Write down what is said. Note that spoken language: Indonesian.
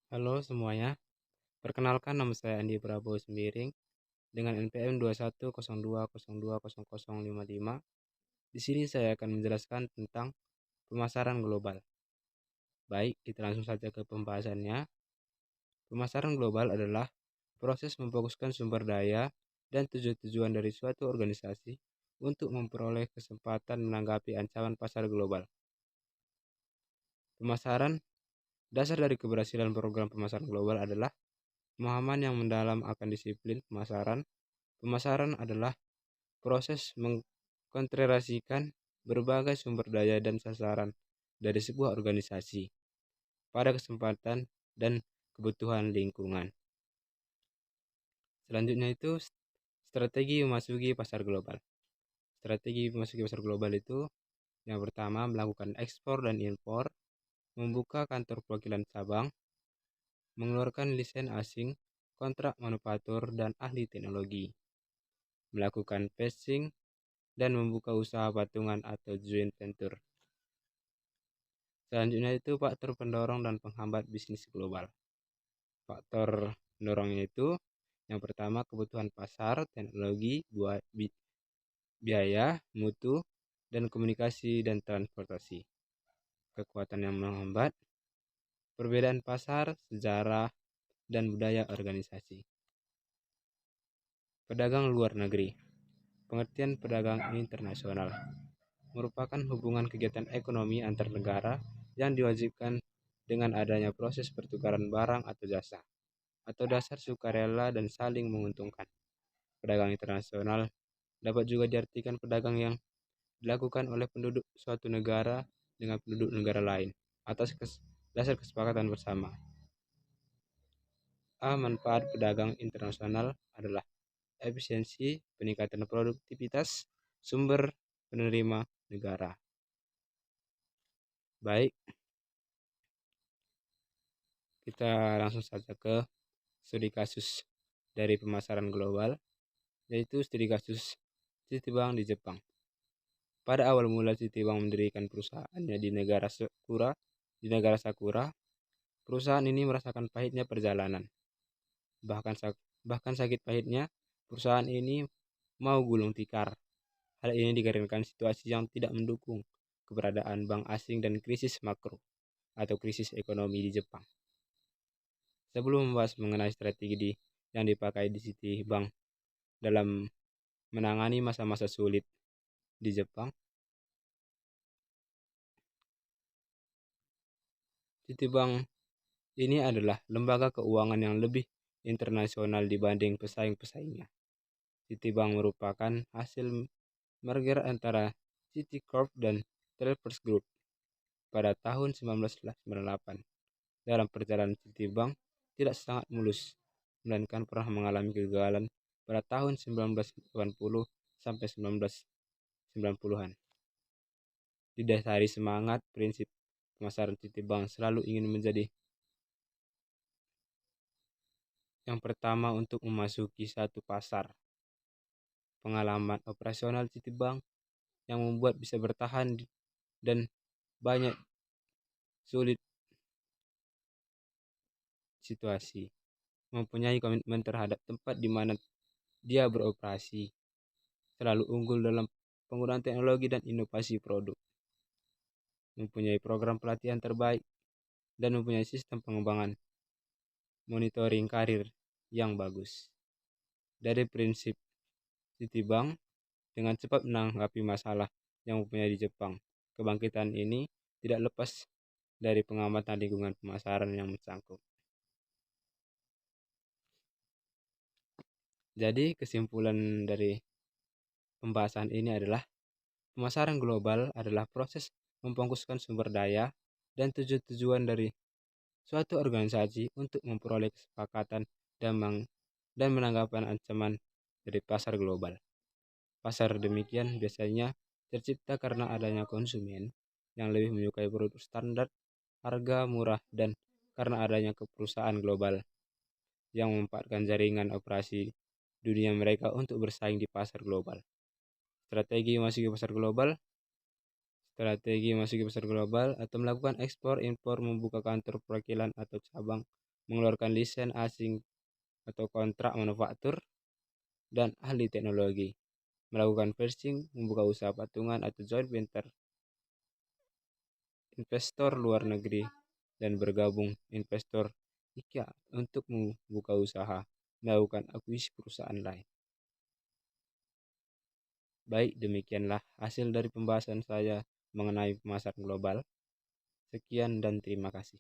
Halo semuanya, perkenalkan nama saya Andi Prabowo Sembiring dengan NPM 2102020055. Di sini saya akan menjelaskan tentang pemasaran global. Baik, kita langsung saja ke pembahasannya. Pemasaran global adalah proses memfokuskan sumber daya dan tujuan-tujuan dari suatu organisasi untuk memperoleh kesempatan menanggapi ancaman pasar global. Pemasaran, dasar dari keberhasilan program pemasaran global adalah pemahaman yang mendalam akan disiplin pemasaran. Pemasaran adalah proses mengkonsentrasikan berbagai sumber daya dan sasaran dari sebuah organisasi pada kesempatan dan kebutuhan lingkungan. Selanjutnya itu strategi memasuki pasar global. Strategi memasuki pasar global itu yang pertama melakukan ekspor dan impor, membuka kantor perwakilan cabang, mengeluarkan lisensi asing, kontrak manufaktur dan ahli teknologi, melakukan phasing dan membuka usaha patungan atau joint venture. Selanjutnya itu faktor pendorong dan penghambat bisnis global. Faktor pendorongnya itu yang pertama kebutuhan pasar, teknologi, biaya, mutu, dan komunikasi dan transportasi. Kekuatan yang menghambat, perbedaan pasar, sejarah, dan budaya organisasi. Pedagang luar negeri. Pengertian pedagang internasional merupakan hubungan kegiatan ekonomi antar negara yang diwajibkan dengan adanya proses pertukaran barang atau jasa, atau dasar sukarela dan saling menguntungkan. Pedagang internasional dapat juga diartikan pedagang yang dilakukan oleh penduduk suatu negara dengan penduduk negara lain atas dasar kesepakatan bersama. Manfaat pedagang internasional adalah efisiensi, peningkatan produktivitas, sumber penerima negara. Baik, kita langsung saja ke studi kasus dari pemasaran global, yaitu studi kasus Citibank di Jepang. Pada awal mula Citibank mendirikan perusahaannya di negara Sakura, perusahaan ini merasakan pahitnya perjalanan. Bahkan sakit pahitnya, perusahaan ini mau gulung tikar. Hal ini dikarenakan situasi yang tidak mendukung keberadaan bank asing dan krisis makro atau krisis ekonomi di Jepang. Sebelum membahas mengenai strategi yang dipakai di Citibank dalam menangani masa-masa sulit di Jepang, Citibank ini adalah lembaga keuangan yang lebih internasional dibanding pesaing-pesaingnya. Citibank merupakan hasil merger antara Citicorp dan Travelers Group pada tahun 1998. Dalam perjalanan Citibank tidak sangat mulus, melainkan pernah mengalami kegagalan pada tahun 1980 sampai 1990-an. Didasari semangat prinsip pemasaran Citibank selalu ingin menjadi yang pertama untuk memasuki satu pasar. Pengalaman operasional Citibank yang membuat bisa bertahan dan banyak sulit situasi. Mempunyai komitmen terhadap tempat di mana dia beroperasi. Selalu unggul dalam penggunaan teknologi dan inovasi produk. Mempunyai program pelatihan terbaik dan mempunyai sistem pengembangan monitoring karir yang bagus. Dari prinsip Citibank dengan cepat menanggapi masalah yang mempunyai di Jepang, kebangkitan ini tidak lepas dari pengamatan lingkungan pemasaran yang mencangkup. Jadi kesimpulan dari pembahasan ini adalah pemasaran global adalah proses memfokuskan sumber daya dan tujuan dari suatu organisasi untuk memperoleh kesepakatan dan menanggapi ancaman dari pasar global. Pasar demikian biasanya tercipta karena adanya konsumen yang lebih menyukai produk standar, harga murah, dan karena adanya perusahaan global yang memanfaatkan jaringan operasi dunia mereka untuk bersaing di pasar global. Strategi memasuki pasar global Strategi memasuki pasar global atau melakukan ekspor impor, membuka kantor perwakilan atau cabang, mengeluarkan lisensi asing atau kontrak manufaktur, dan ahli teknologi, melakukanversing, membuka usaha patungan atau joint venture, investor luar negeri, dan bergabung investor IKEA untuk membuka usaha, melakukan akuisisi perusahaan lain. Baik, demikianlah hasil dari pembahasan saya mengenai pemasaran global. Sekian dan terima kasih.